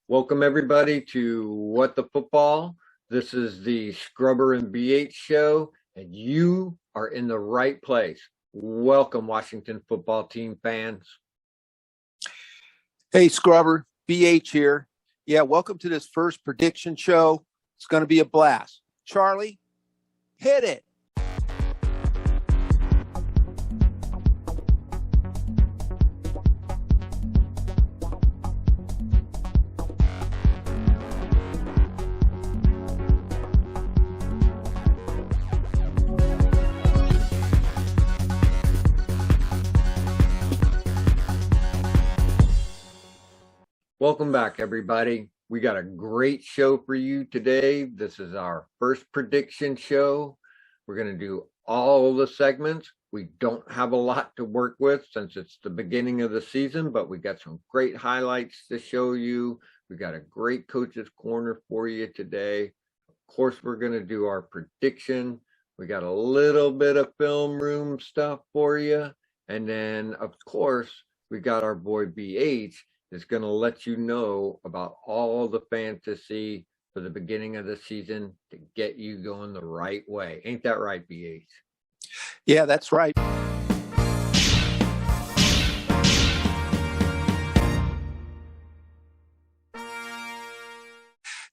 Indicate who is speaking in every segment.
Speaker 1: Welcome everybody to What the Football. This is the Scrubber and BH show, and you are in the right place. Welcome, Washington football team fans.
Speaker 2: Hey, Scrubber, BH here. Yeah, welcome to this first prediction show. It's going to be a blast. Charlie, hit it.
Speaker 1: Welcome back, everybody. We got a great show for you today. This is our first prediction show. We're going to do all the segments. We don't have a lot to work with since it's the beginning of the season, but we got some great highlights to show you. We got a great coach's corner for you today. Of course, we're going to do our prediction. We got a little bit of film room stuff for you. And then, of course, we got our boy BH is going to let you know about all the fantasy for the beginning of the season to get you going the right way. Ain't that right, BH?
Speaker 2: Yeah, that's right.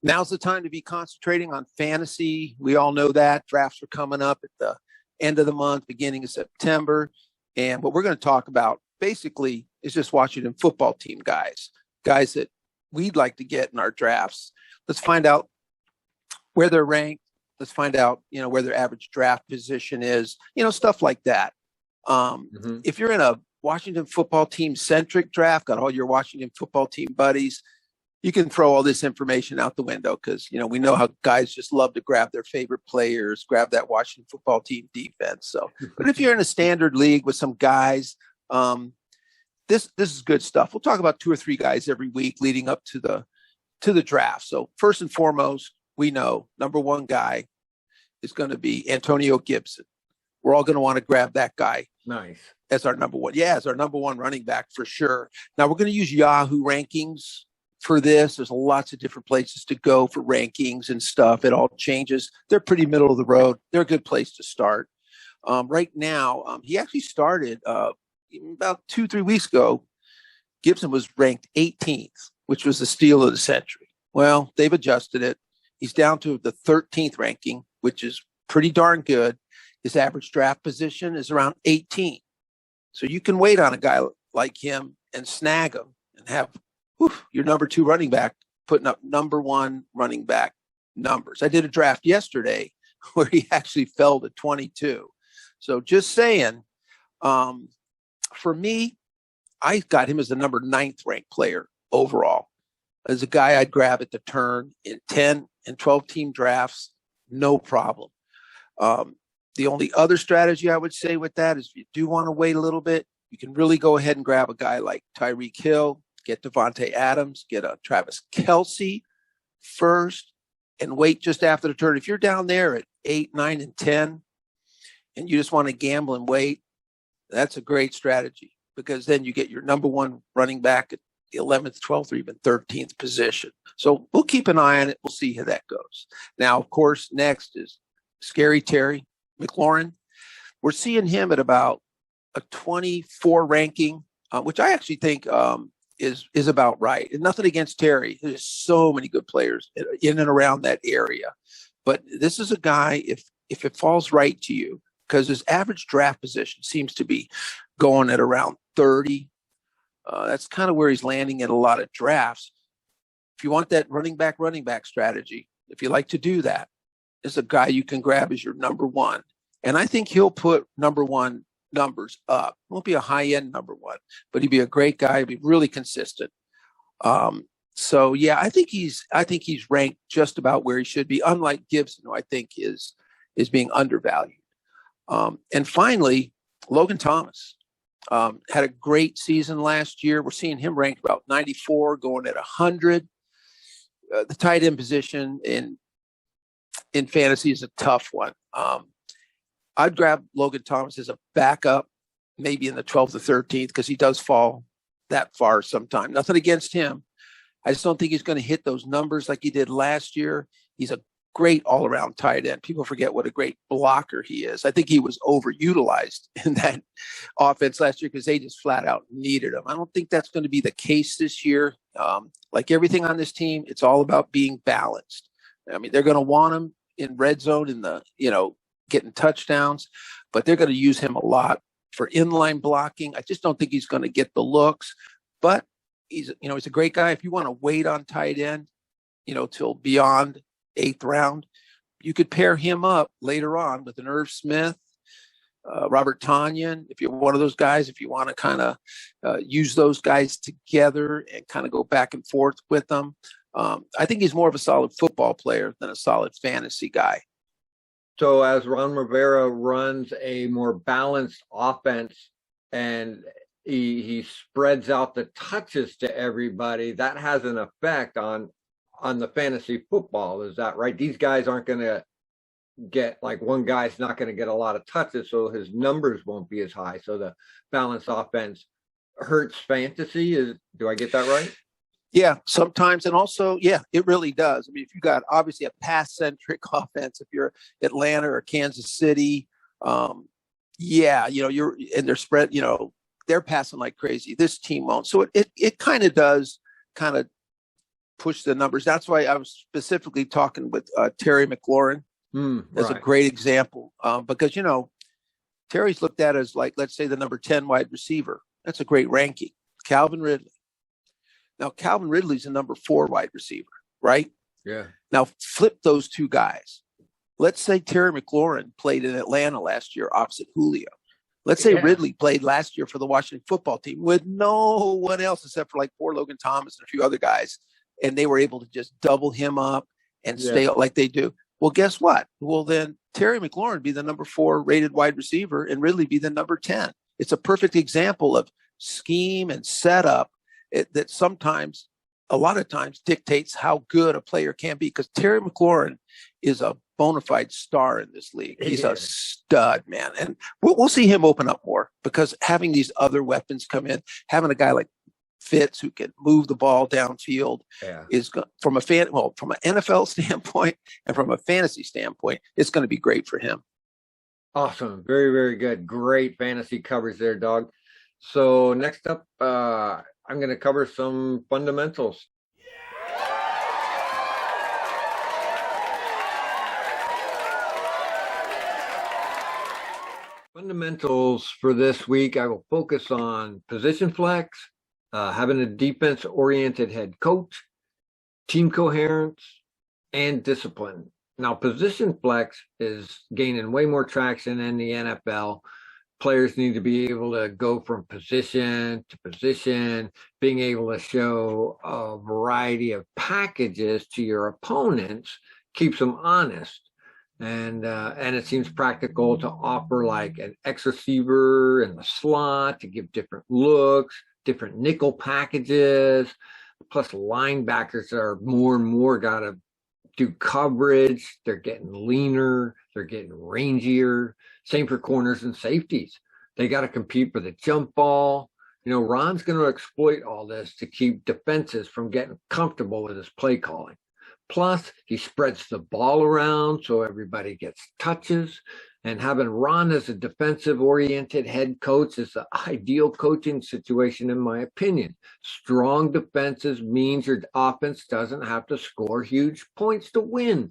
Speaker 2: Now's the time to be concentrating on fantasy. We all know that. Drafts are coming up at the end of the month, beginning of September. And what we're going to talk about basically is just Washington football team guys that we'd like to get in our drafts. Let's find out where they're ranked. Let's find out, where their average draft position is, stuff like that. If you're in a Washington football team centric draft, got all your Washington football team buddies, you can throw all this information out the window because, we know how guys just love to grab their favorite players, grab that Washington football team defense. So, but if you're in a standard league with some guys, this is good stuff. We'll talk about 2 or 3 guys every week leading up to the draft. So first and foremost, we know number one guy is going to be Antonio Gibson. We're all going to want to grab that guy.
Speaker 1: Nice.
Speaker 2: As our number one. Yeah, as our number one running back for sure. Now we're going to use Yahoo rankings for this. There's lots of different places to go for rankings and stuff. It all changes. They're pretty middle of the road. They're a good place to start. Right now, he actually started about 2-3 weeks ago. Gibson was ranked 18th, which was the steal of the century. Well, they've adjusted it. He's down to the 13th ranking, which is pretty darn good. His average draft position is around 18. So you can wait on a guy like him and snag him and have your number 2 running back putting up number 1 running back numbers. I did a draft yesterday where he actually fell to 22. So just saying, for me, I got him as the number 9th ranked player overall. As a guy I'd grab at the turn in 10 and 12 team drafts, no problem. The only other strategy I would say with that is if you do want to wait a little bit, you can really go ahead and grab a guy like Tyreek Hill, get Devontae Adams, get a Travis Kelce first, and wait just after the turn. If you're down there at 8, 9, and 10, and you just want to gamble and wait, that's a great strategy because then you get your number 1 running back at the 11th, 12th, or even 13th position. So we'll keep an eye on it. We'll see how that goes. Now, of course, next is Scary Terry Mclaurin. We're seeing him at about a 24 ranking, which I actually think is about right. And nothing against Terry. There's so many good players in and around that area. But this is a guy, if it falls right to you, because his average draft position seems to be going at around 30. That's kind of where he's landing at a lot of drafts. If you want that running back strategy, if you like to do that, is a guy you can grab as your number 1. And I think he'll put number 1 numbers up. Won't be a high-end number 1, but he'd be a great guy. He'd be really consistent. So yeah, I think he's ranked just about where he should be, unlike Gibson, who I think is being undervalued. And finally, Logan Thomas had a great season last year. We're seeing him ranked about 94, going at 100. The tight end position in fantasy is a tough one. I'd grab Logan Thomas as a backup, maybe in the 12th or 13th, because he does fall that far sometime. Nothing against him. I just don't think he's going to hit those numbers like he did last year. He's a great all-around tight end. People forget what a great blocker he is. I think he was overutilized in that offense last year because they just flat out needed him. I don't think that's going to be the case this year. Like everything on this team, it's all about being balanced. I mean, they're going to want him in red zone in the, getting touchdowns, but they're going to use him a lot for inline blocking. I just don't think he's going to get the looks, but he's a great guy. If you want to wait on tight end, till beyond 8th round, you could pair him up later on with an Irv Smith, Robert Tonyan. If you're one of those guys, if you want to kind of use those guys together and kind of go back and forth with them, I think he's more of a solid football player than a solid fantasy guy.
Speaker 1: So as Ron Rivera runs a more balanced offense and he spreads out the touches to everybody, that has an effect on the fantasy football. Is that right? These guys aren't going to get, like, one guy's not going to get a lot of touches, so his numbers won't be as high. So the balanced offense hurts fantasy. Do I get that right?
Speaker 2: Yeah, sometimes. And also, yeah, it really does. I mean, if you got obviously a pass-centric offense, if you're Atlanta or Kansas City, you're and they're spread, they're passing like crazy. This team won't. So it kind of does kind of push the numbers. That's why I was specifically talking with Terry McLaurin as a great example, because, Terry's looked at as, like, let's say the number 10 wide receiver. That's a great ranking. Calvin Ridley. Now, Calvin Ridley's the number 4 wide receiver, right?
Speaker 1: Yeah.
Speaker 2: Now, flip those two guys. Let's say Terry McLaurin played in Atlanta last year opposite Julio. Let's say Ridley played last year for the Washington football team with no one else except for like poor Logan Thomas and a few other guys, and they were able to just double him up and stay like they do. Well, guess what? Well, then Terry McLaurin be the number 4 rated wide receiver and Ridley be the number 10. It's a perfect example of scheme and setup that sometimes, a lot of times, dictates how good a player can be, because Terry McLaurin is a bona fide star in this league. He's a stud, man. And we'll see him open up more, because having these other weapons come in, having a guy like Fitz who can move the ball downfield is from an NFL standpoint and from a fantasy standpoint, it's going to be great for him.
Speaker 1: Awesome. Very, very good. Great fantasy coverage there, dog. So next up, I'm going to cover some fundamentals. Fundamentals for this week, I will focus on position flex, having a defense-oriented head coach, team coherence, and discipline. Now, position flex is gaining way more traction in the NFL. Players need to be able to go from position to position, being able to show a variety of packages to your opponents keeps them honest. And it seems practical to offer like an X receiver in the slot to give different looks, different nickel packages. Plus, linebackers are more and more got to do coverage. They're getting leaner. They're getting rangier. Same for corners and safeties. They got to compete for the jump ball. Ron's going to exploit all this to keep defenses from getting comfortable with his play calling. Plus, he spreads the ball around so everybody gets touches. And having Ron as a defensive-oriented head coach is the ideal coaching situation, in my opinion. Strong defenses means your offense doesn't have to score huge points to win.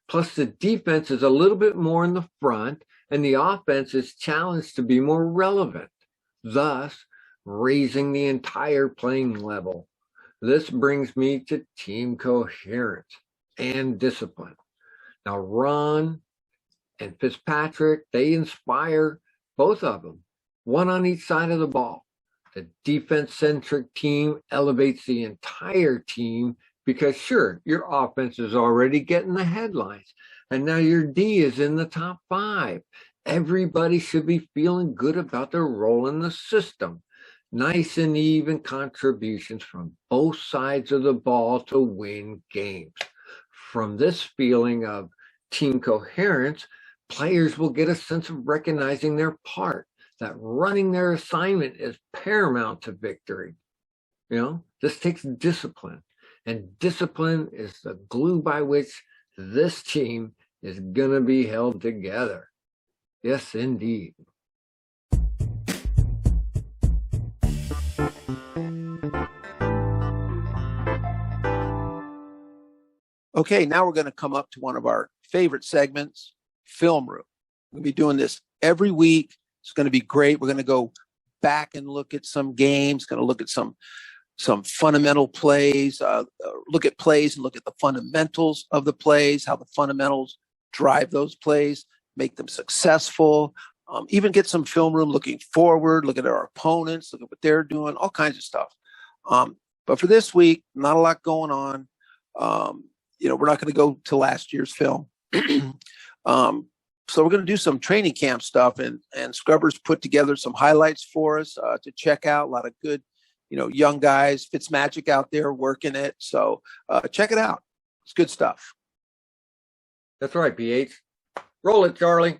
Speaker 1: Plus, the defense is a little bit more in the front, and the offense is challenged to be more relevant, thus raising the entire playing level. This brings me to team coherence and discipline. Now, Ron and Fitzpatrick, they inspire both of them, one on each side of the ball. The defense-centric team elevates the entire team because, sure, your offense is already getting the headlines, and now your D is in the top 5. Everybody should be feeling good about their role in the system. Nice and even contributions from both sides of the ball to win games. From this feeling of team coherence, players will get a sense of recognizing their part, that running their assignment is paramount to victory. This takes discipline. And discipline is the glue by which this team is going to be held together. Yes, indeed.
Speaker 2: Okay, now we're going to come up to one of our favorite segments, Film Room. We'll be doing this every week. It's going to be great. We're going to go back and look at some games, going to look at some fundamental plays, look at plays and look at the fundamentals of the plays, how the fundamentals drive those plays, make them successful, even get some film room looking forward, look at our opponents, look at what they're doing, all kinds of stuff. But for this week, not a lot going on. We're not going to go to last year's film. So we're going to do some training camp stuff, and Scrubbers put together some highlights for us to check out. A lot of good, young guys, Fitzmagic out there working it. So check it out. It's good stuff.
Speaker 1: That's right, BH. Roll it, Charlie.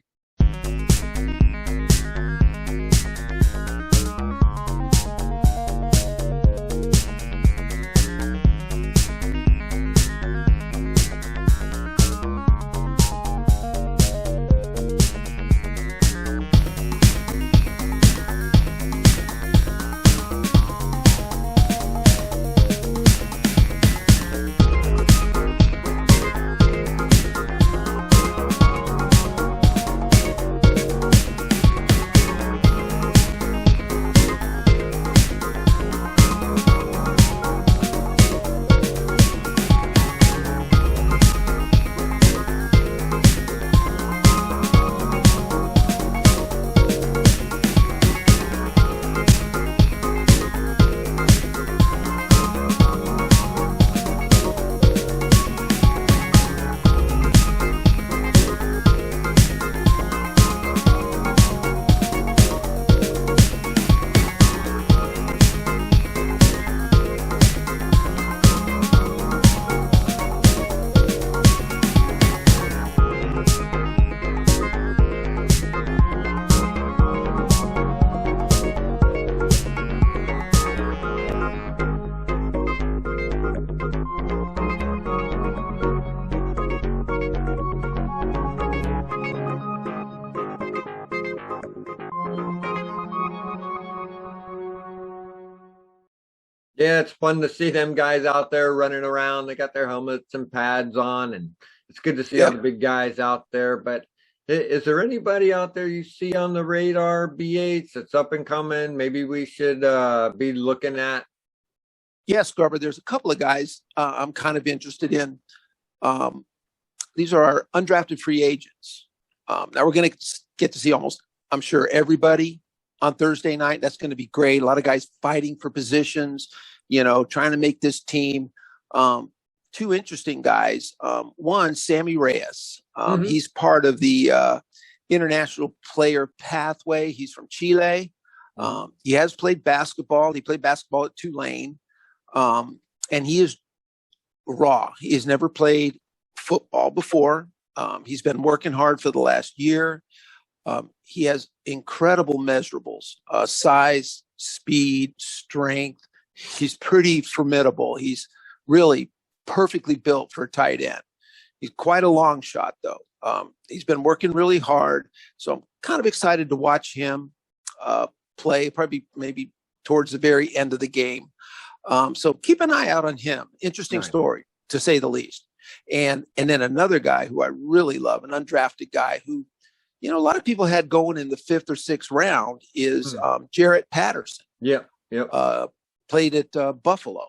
Speaker 1: Yeah, it's fun to see them guys out there running around. They got their helmets and pads on, and it's good to see all the big guys out there. But is there anybody out there you see on the radar, BH, that's up and coming? Maybe we should be looking at?
Speaker 2: Yes, Scrubber, there's a couple of guys I'm kind of interested in. These are our undrafted free agents. Now we're going to get to see almost, I'm sure, everybody on Thursday night. That's going to be great. A lot of guys fighting for positions, trying to make this team. Two interesting guys. One, Sammy Reyes. He's part of the international player pathway. He's from Chile. He has played basketball. He played basketball at Tulane. And he is raw. He has never played football before. He's been working hard for the last year. He has incredible measurables, size, speed, strength. He's pretty formidable. He's really perfectly built for a tight end. He's quite a long shot, though. He's been working really hard. So I'm kind of excited to watch him play, probably maybe towards the very end of the game. So keep an eye out on him. Interesting story, to say the least. And then another guy who I really love, an undrafted guy who, a lot of people had going in the 5th or 6th round is Jarrett Patterson. Played at Buffalo.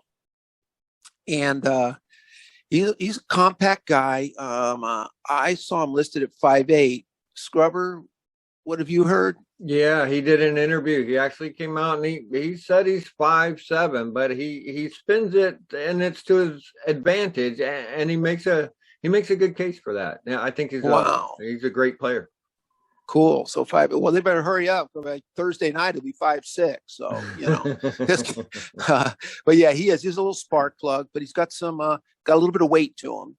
Speaker 2: And he's a compact guy. I saw him listed at 5'8". Scrubber, what have you heard?
Speaker 1: Yeah, he did an interview. He actually came out and he said he's 5'7", but he spins it and it's to his advantage, and he makes a good case for that. Yeah, I think he's a great player. Cool.
Speaker 2: So 5. Well, they better hurry up. Thursday night it'll be 5'6". So but yeah, he is. He's a little spark plug, but he's got a little bit of weight to him.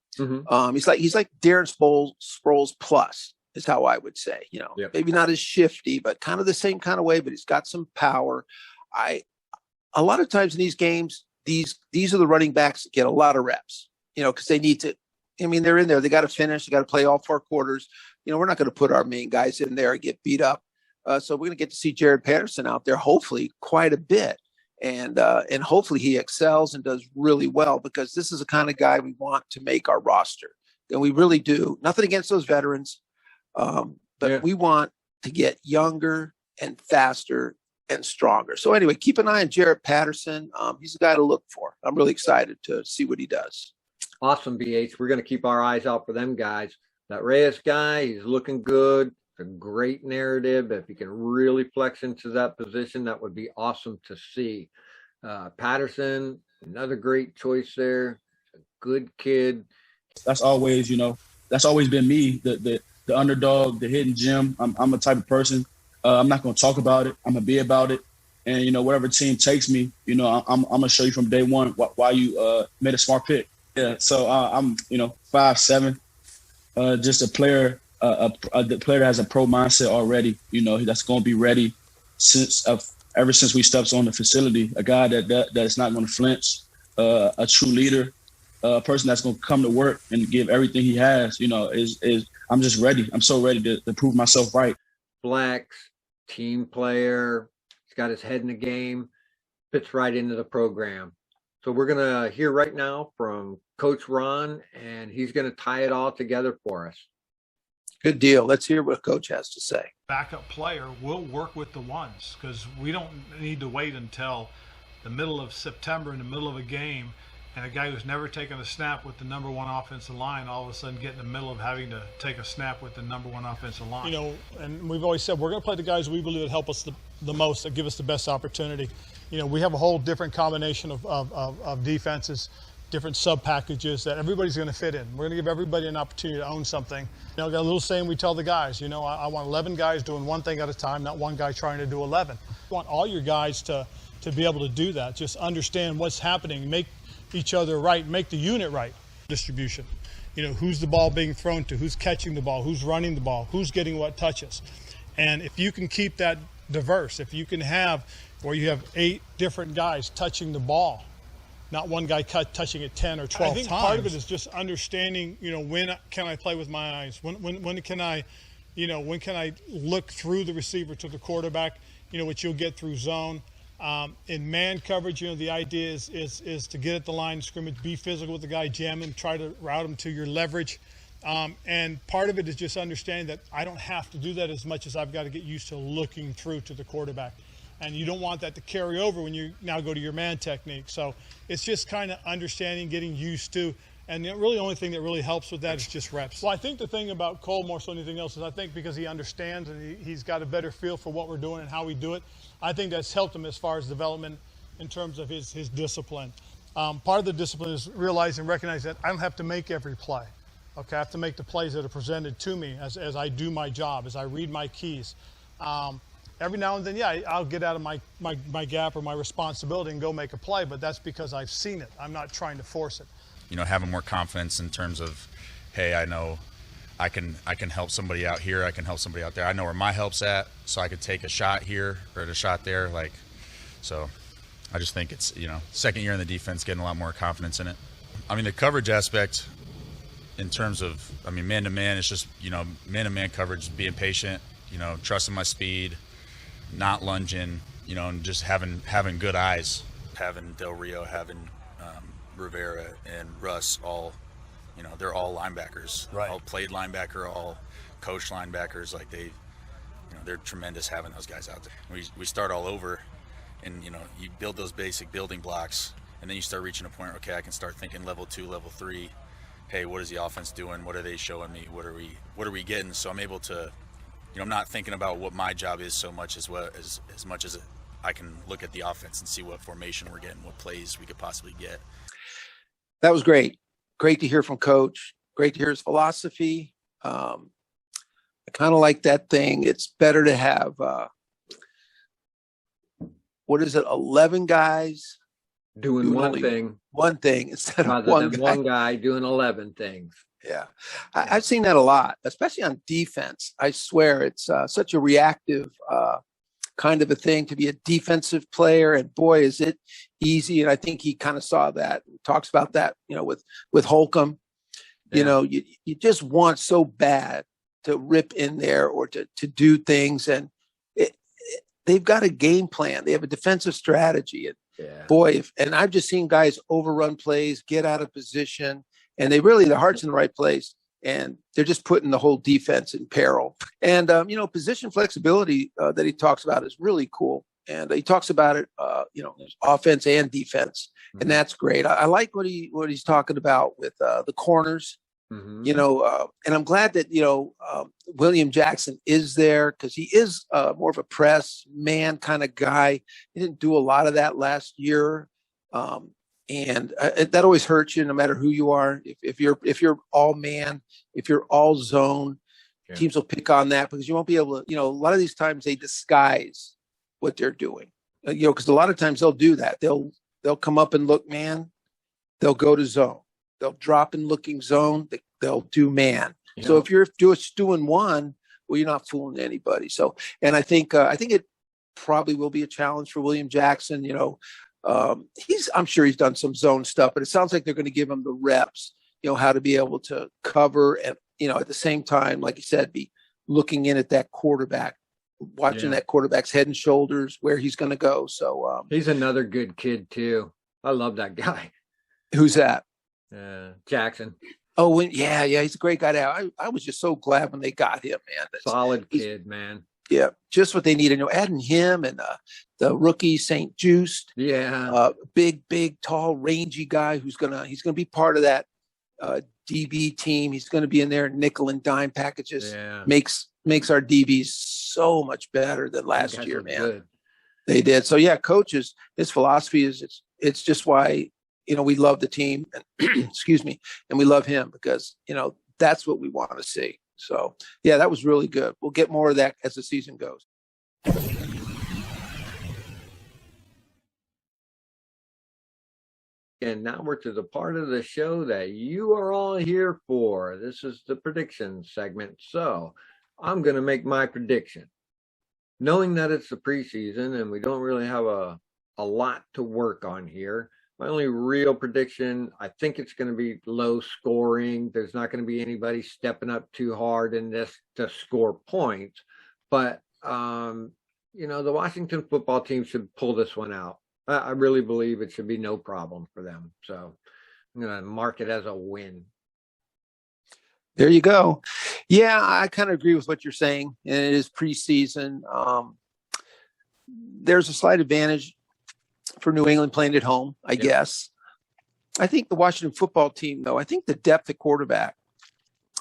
Speaker 2: He's like Darren Sproles plus, is how I would say. Maybe not as shifty, but kind of the same kind of way. But he's got some power. A lot of times in these games, these are the running backs that get a lot of reps, because they need to. I mean, they're in there. They got to finish. They got to play all 4 quarters. We're not going to put our main guys in there and get beat up. So we're going to get to see Jared Patterson out there, hopefully quite a bit. And hopefully he excels and does really well, because this is the kind of guy we want to make our roster. And we really do. Nothing against those veterans, but we want to get younger and faster and stronger. So anyway, keep an eye on Jared Patterson. He's a guy to look for. I'm really excited to see what he does.
Speaker 1: Awesome, BH. We're going to keep our eyes out for them guys. That Reyes guy, he's looking good. It's a great narrative. If he can really flex into that position, that would be awesome to see. Patterson, another great choice there. A good kid.
Speaker 3: That's always been me, the underdog, the hidden gem. I'm a type of person. I'm not going to talk about it. I'm going to be about it. And, whatever team takes me, I'm going to show you from day one why you made a smart pick. Yeah, so I'm 5'7", just a player, the player that has a pro mindset already. That's going to be ready ever since we stepped on the facility. A guy that's not going to flinch, a true leader, a person that's going to come to work and give everything he has. I'm just ready. I'm so ready to prove myself right.
Speaker 1: Flex, team player. He's got his head in the game. Fits right into the program. So we're going to hear right now from Coach Ron, and he's going to tie it all together for us.
Speaker 2: Good deal. Let's hear what Coach has to say.
Speaker 4: Backup player will work with the ones, because we don't need to wait until the middle of September in the middle of a game and a guy who's never taken a snap with the number 1 offensive line all of a sudden get in the middle of having to take a snap with the number 1 offensive line.
Speaker 5: And we've always said we're going to play the guys we believe that help us the most, that give us the best opportunity. We have a whole different combination of defenses, different sub packages that everybody's going to fit in. We're going to give everybody an opportunity to own something. Got a little saying we tell the guys, I want 11 guys doing one thing at a time, not one guy trying to do 11. I want all your guys to be able to do that. Just understand what's happening, make each other right, make the unit right. Distribution. Who's the ball being thrown to, who's catching the ball, who's running the ball, who's getting what touches. And if you can keep that diverse, if you can have where you have 8 different guys touching the ball, not one guy touching it 10 or 12 times. I think part of it is just understanding, when can I play with my eyes? When can I, when can I look through the receiver to the quarterback, which you'll get through zone. In man coverage, the idea is to get at the line of scrimmage, be physical with the guy, jam him, try to route him to your leverage. And part of it is just understanding that I don't have to do that as much as I've got to get used to looking through to the quarterback. And you don't want that to carry over when you now go to your man technique. So it's just kind of understanding, getting used to. And the only thing that really helps with that is just reps. Well, I think the thing about Cole more so than anything else is I think because he understands and he's got a better feel for what we're doing and how we do it, I think that's helped him as far as development in terms of his discipline. Part of the discipline is realizing and recognizing that I don't have to make every play. Okay, I have to make the plays that are presented to me as I do my job, as I read my keys. Every now and then, I'll get out of my gap or my responsibility and go make a play, but that's because I've seen it. I'm not trying to force it.
Speaker 6: Having more confidence in terms of, hey, I know I can help somebody out here, I can help somebody out there. I know where my help's at, so I could take a shot here or a shot there. So I just think it's, second year in the defense, getting a lot more confidence in it. The coverage aspect in terms of, man-to-man, it's just, man-to-man coverage, being patient, trusting my speed, not lunging, and just having good eyes. Having Del Rio, having Rivera and Russ, all, they're all linebackers, right? All played linebacker, all coached linebackers. They're tremendous having those guys out there. We start all over, and you build those basic building blocks, and then you start reaching a point. Okay, I can start thinking level 2, level 3. Hey, what is the offense doing? What are they showing me? What are we getting? So I'm able to. I'm not thinking about what my job is so much as much as I can look at the offense and see what formation we're getting, what plays we could possibly get.
Speaker 2: That was great. Great to hear from Coach. Great to hear his philosophy. I kind of like that thing. It's better to have, 11 guys
Speaker 1: doing one thing
Speaker 2: instead of
Speaker 1: one guy doing 11 things.
Speaker 2: Yeah, I've seen that a lot, especially on defense. I swear it's such a reactive kind of a thing to be a defensive player. And boy, is it easy. And I think he kind of saw that, talks about that, with Holcomb.
Speaker 1: Yeah.
Speaker 2: You just want so bad to rip in there or to do things. And they've got a game plan. They have a defensive strategy. And boy, and I've just seen guys overrun plays, get out of position, and their heart's in the right place. And they're just putting the whole defense in peril. And, position flexibility that he talks about is really cool. And he talks about it, offense and defense. Mm-hmm. And that's great. I like what he's talking about with the corners, mm-hmm. And I'm glad that, William Jackson is there because he is more of a press man kind of guy. He didn't do a lot of that last year. And that always hurts you no matter who you are. If you're all man, if you're all zone, teams will pick on that because you won't be able to, a lot of these times they disguise what they're doing, because a lot of times they'll do that. They'll come up and look man. They'll go to zone. They'll drop in looking zone. They'll do man. Yeah. So if you're just doing one, well, you're not fooling anybody. So, and I think it probably will be a challenge for William Jackson, I'm sure he's done some zone stuff, but it sounds like they're going to give him the reps, how to be able to cover and, at the same time, like you said, be looking in at that quarterback, watching that quarterback's head and shoulders, where he's going to go. So
Speaker 1: he's another good kid too. I love that guy.
Speaker 2: Who's that?
Speaker 1: Jackson.
Speaker 2: Oh, he's a great guy. I was just so glad when they got him, man.
Speaker 1: Solid kid, man.
Speaker 2: Yeah, just what they needed. Adding him and the rookie St. Juiced, big, tall, rangy guy he's gonna be part of that DB team. He's gonna be in there nickel and dime packages. Yeah. Makes our DBs so much better than last year, man. Good. They did. So coaches, his philosophy is it's just why we love the team and excuse me, and we love him because that's what we want to see. So, that was really good. We'll get more of that as the season goes.
Speaker 1: And now we're to the part of the show that you are all here for. This is the prediction segment. So I'm going to make my prediction. Knowing that it's the preseason and we don't really have a lot to work on here, my only real prediction, I think it's going to be low scoring. There's not going to be anybody stepping up too hard in this to score points. But, the Washington football team should pull this one out. I really believe it should be no problem for them. So I'm going to mark it as a win.
Speaker 2: There you go. Yeah, I kind of agree with what you're saying. And it is preseason. There's a slight advantage for New England playing at home, I guess. I think the Washington football team, though, I think the depth at quarterback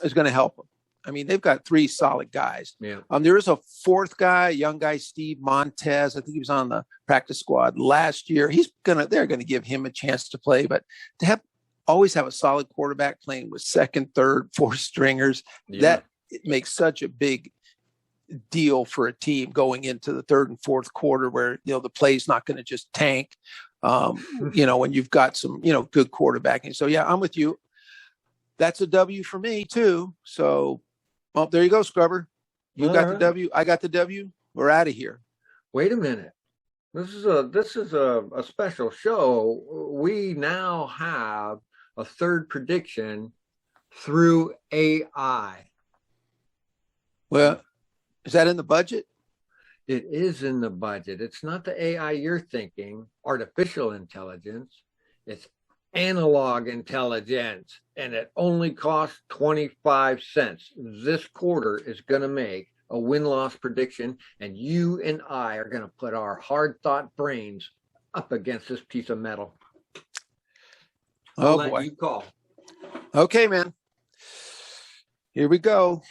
Speaker 2: is going to help them. I mean, they've got three solid guys. Yeah. There is a fourth guy, a young guy, Steve Montez. I think he was on the practice squad last year. They're going to give him a chance to play, but to always have a solid quarterback playing with second, third, fourth stringers, that it makes such a big deal for a team going into the third and fourth quarter where the play's not going to just tank when you've got some good quarterbacking. So I'm with you. That's a W for me too. So there you go, Scrubber. You got the W, I got the W. We're out of here.
Speaker 1: Wait a minute. This is a special show. We now have a third prediction through AI.
Speaker 2: Well, is that in the budget?
Speaker 1: It is in the budget. It's not the AI you're thinking, artificial intelligence. It's analog intelligence, and it only costs 25 cents. This quarter is going to make a win-loss prediction, and you and I are going to put our hard-thought brains up against this piece of metal. I'll let you call.
Speaker 2: Okay, man. Here we go.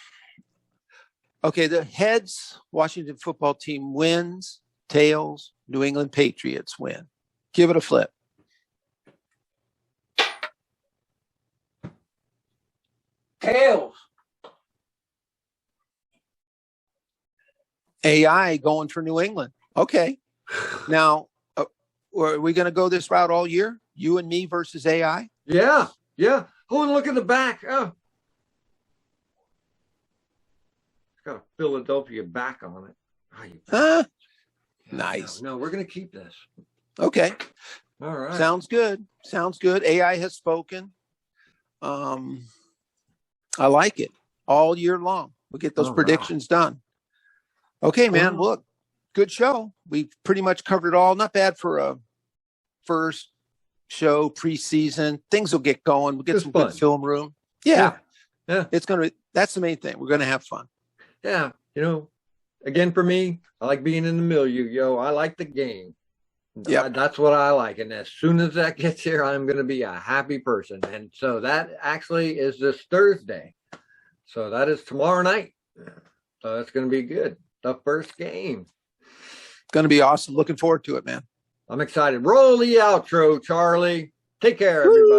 Speaker 2: Okay, the heads, Washington football team wins. Tails, New England Patriots win. Give it a flip.
Speaker 1: Tails.
Speaker 2: AI going for New England. Okay. Now, are we going to go this route all year? You and me versus AI?
Speaker 1: Yeah. Oh, and look at the back. Oh. It's got a Philadelphia back on it.
Speaker 2: Nice.
Speaker 1: No, we're going to keep this.
Speaker 2: Okay.
Speaker 1: All right.
Speaker 2: Sounds good. Sounds good. AI has spoken. I like it all year long. We'll get those predictions done. Okay, man. Look, good show. We've pretty much covered it all. Not bad for a first show preseason. Things will get going. We'll get some good film room. Yeah. It's that's the main thing. We're gonna have fun.
Speaker 1: Yeah. Again, for me, I like being in the milieu, I like the game. Yeah, that's what I like. And as soon as that gets here, I'm going to be a happy person. And so that actually is this Thursday. So that is tomorrow night. So it's going to be good. The first game.
Speaker 2: Going to be awesome. Looking forward to it, man.
Speaker 1: I'm excited. Roll the outro, Charlie. Take care, everybody.